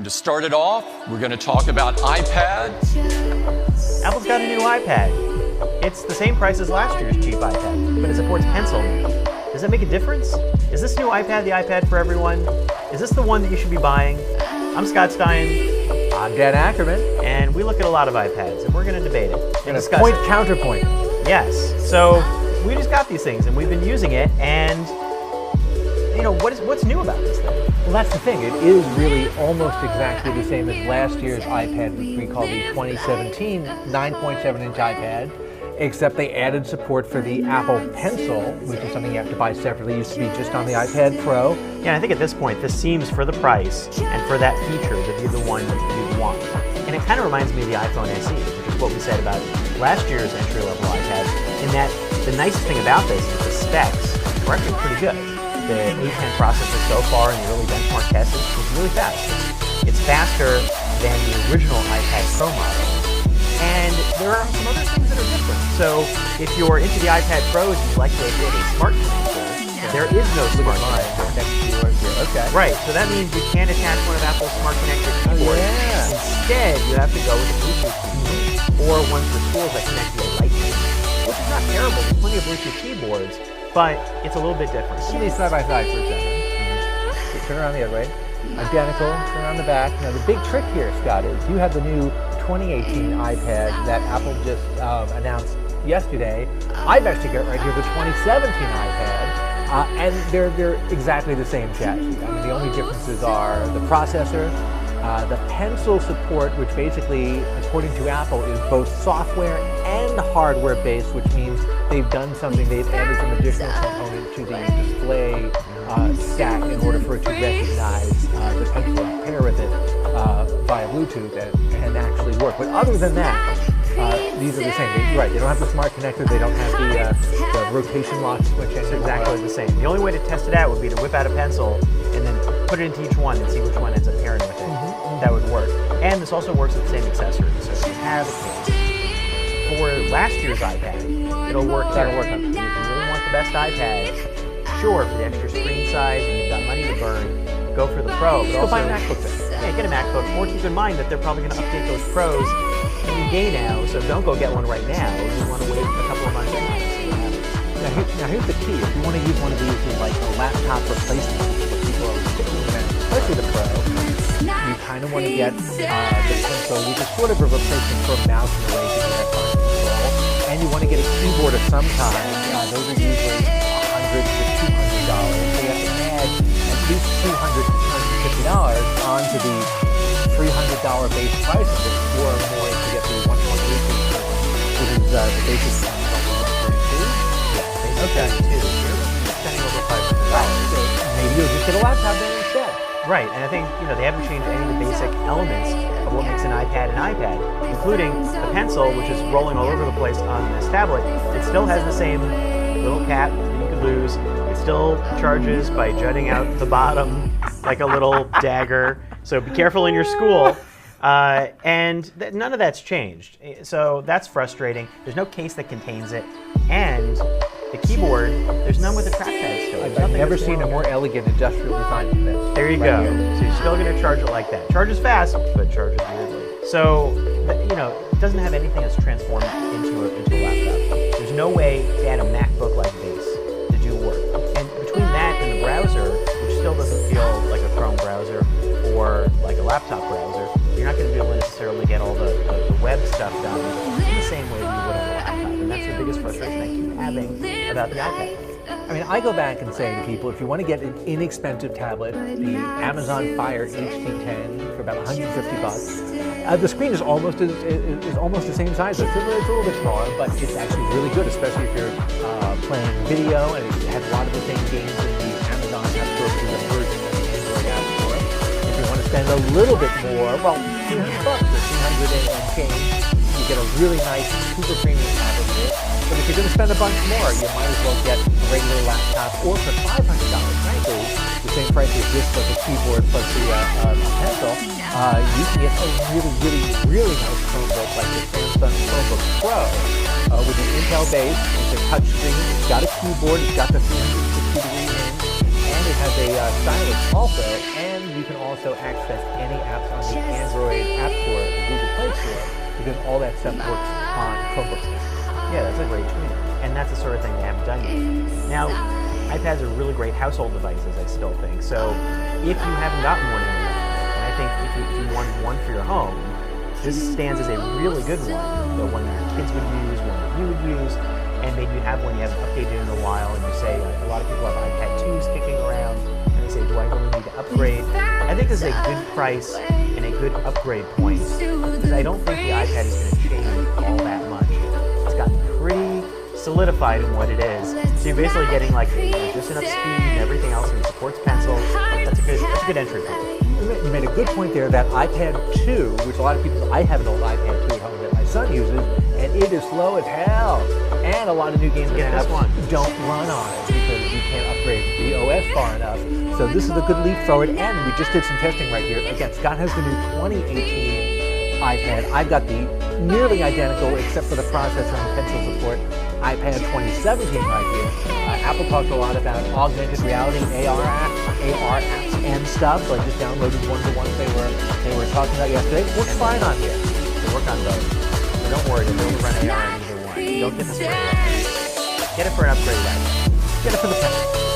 to start it off, we're going to talk about iPad. Apple's got a new iPad. It's the same price as last year's cheap iPad, but it supports Pencil now. Does that make a difference? Is this new iPad the iPad for everyone? Is this the one that you should be buying? I'm Scott Stein. I'm Dan Ackerman. And we look at a lot of iPads, and we're going to debate it and discuss point it. Counterpoint. Yes. So we just got these things, and we've been using it, and what's new about this thing? Well, that's the thing. It is really almost exactly the same as last year's iPad, which we call the 2017 9.7-inch iPad, except they added support for the Apple Pencil, which is something you have to buy separately. It used to be just on the iPad Pro. Yeah, I think at this point, this seems for the price and for that feature to be the one that you'd want. And it kind of reminds me of the iPhone SE, which is what we said about last year's entry-level iPad, in that the nicest thing about this is the specs are actually pretty good. The A10 processor so far in the early benchmark tests is really fast. It's faster than the original iPad Pro model. And there are some other things that are different. So if you're into the iPad Pros and you like the idea of a smart connector, there is no smart connector. Okay. Right, so that means you can't attach one of Apple's smart connector keyboards. Yeah. Instead, you have to go with a Bluetooth keyboard or one for schools that connect via Lightning, which is not terrible. There's plenty of Bluetooth keyboards, but it's a little bit different. See these side by side for a second. Turn around the other way. Identical. Turn around the back. Now the big trick here, Scott, is you have the new 2018 iPad that Apple just announced yesterday. I've actually got right here the 2017 iPad, and they're exactly the same chassis. I mean, the only differences are the processor, the Pencil support, which basically, according to Apple, is both software and hardware based, which means they've done something. They've added some additional component to the display stack in order for it to recognize the Pencil and pair with it via Bluetooth and actually work. But other than that, these are the same. You're right, they don't have the smart connector, they don't have the rotation lock switch. It's exactly the same. The only way to test it out would be to whip out a Pencil and then put it into each one and see which one ends up pairing with it. That would work. And this also works with the same accessories. So if you have a case for last year's iPad, it'll work. That'll work on it. If you really want the best iPad, sure, for the extra screen size and you've got money to burn, go for the Pro. But Go buy a MacBook then. Yeah, get a MacBook. Or keep in mind that they're probably going to update those Pros any day now, so don't go get one right now. You want to wait a couple of months and see what happens. Now here's the key. If you want to use one of these as like a laptop replacement, what people are sticking with, especially the Pro, you kind of want to get the Pencil, which is sort of a replacement for a mouse in a way to get fine control. And you want to get a keyboard of some kind. Those are usually $100 to $200. So you have to add at least $200 to $250 onto the $300 base price of it, or more to get the 128 which is the basic plan of 132. Yeah, okay. You're spending over $500. So maybe you'll just get a laptop then instead. Right, and I think they haven't changed any of the basic elements of what makes an iPad, including the Pencil, which is rolling all over the place on this tablet. It still has the same little cap that you could lose. It still charges by jutting out the bottom like a little dagger. So be careful in your school. And none of that's changed. So that's frustrating. There's no case that contains it. And the keyboard, there's none with a trackpad still. I've never seen a more elegant industrial design than this. There you go. So you're still going to charge it like that. Charges fast, but charges weirdly. So, it doesn't have anything that's transformed into a laptop. There's no way to add a MacBook like base to do work. And between that and the browser, which still doesn't feel like a Chrome browser or like a laptop browser, you're not going to be able to necessarily get all the web stuff done in the same way that you would on a laptop. And that's the biggest frustration I keep having about the iPad. I mean, I go back and say to people, if you want to get an inexpensive tablet, the Amazon Fire HD10 for about $150. The screen is almost the same size. It's a little bit smaller, but it's actually really good, especially if you're playing video, and it has a lot of the same games in the Amazon App Store, which is a version of the Android App Store. If you want to spend a little bit more, well, $300 or $300 and change, you get a really nice super premium tablet with it. But if you're going to spend a bunch more, you might as well get a regular laptop, or for $500, frankly, the same price as this plus the keyboard plus the Pencil, you can get a really nice Chromebook like the Samsung Chromebook Pro with an Intel base. It's a touchscreen, it's got a keyboard, it's got the 360-degree hinge, and it has a stylus also, and you can also access any apps on the Android App Store, the Google Play Store, because all that stuff works on Chromebooks. Yeah, that's a great tweak. And that's the sort of thing they haven't done yet. Now, iPads are really great household devices, I still think. So if you haven't gotten one in a while, and I think if you want one for your home, this stands as a really good one, the one your kids would use, one that you would use, and maybe you have one you haven't updated in a while, and you say, a lot of people have iPad 2s kicking around, and they say, do I really need to upgrade? I think this is a good price and a good upgrade point, because I don't think the iPad is going to change all that much. It's gotten pretty solidified in what it is. So you're basically getting like just enough speed and everything else, and it supports pencil. That's a good entry point. You made a good point there. That iPad 2, which a lot of people, I have an old iPad 2 at home that my son uses, and it is slow as hell. And a lot of new games Get this one. don't run on it because you can't upgrade the OS far enough. So this is a good leap forward, and we just did some testing right here. Again, Scott has the new 2018 iPad. I've got the nearly identical, except for the processor and pencil support, iPad 2017 right here. Apple talked a lot about augmented reality, AR apps and stuff. So I just downloaded one of the ones they were talking about yesterday. Works fine on here. They work on both. So don't worry, they'll run AR on either one. Don't get the spray. Get it for an upgrade. Get it for the pencil.